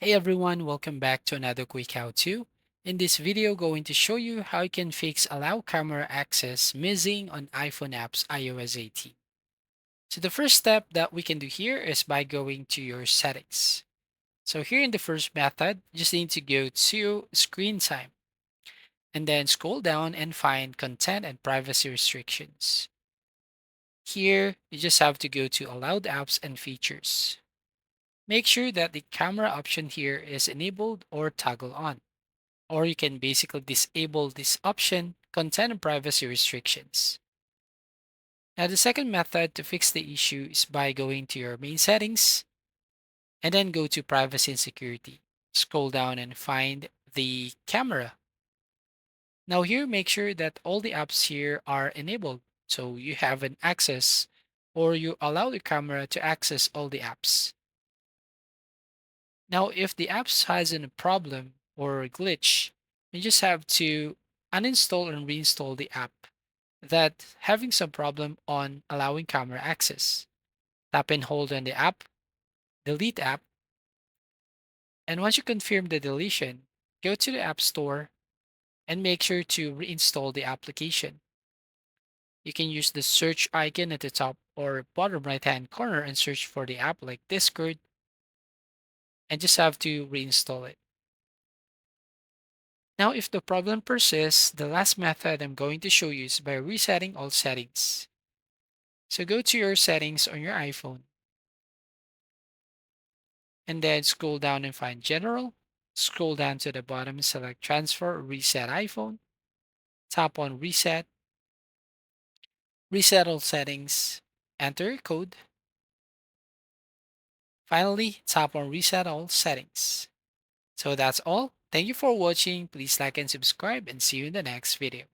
Hey everyone, welcome back to another quick how-to. In this video, going to show you how you can fix allow camera access missing on iPhone apps iOS 18. So the first step that we can do here is by going to your settings. So here in the first method, you just need to go to screen time and then scroll down and find content and privacy restrictions. Here, you just have to go to allowed apps and features. Make sure that the camera option here is enabled or toggle on. Or you can basically disable this option, content and privacy restrictions. Now, the second method to fix the issue is by going to your main settings and then go to privacy and security. Scroll down and find the camera. Now, here, make sure that all the apps here are enabled so you have an access or you allow the camera to access all the apps. Now, if the apps has a problem or a glitch, you just have to uninstall and reinstall the app that having some problem on allowing camera access. Tap and hold on the app, delete app, and once you confirm the deletion, go to the App Store and make sure to reinstall the application. You can use the search icon at the top or bottom right hand corner and search for the app like Discord and just have to reinstall it. Now, if the problem persists, the last method I'm going to show you is by resetting all settings. So go to your settings on your iPhone and then scroll down and find General. Scroll down to the bottom and select Transfer or Reset iPhone. Tap on Reset, reset all settings, enter your code. Finally, tap on Reset all settings. So that's all. Thank you for watching. Please like and subscribe and see you in the next video.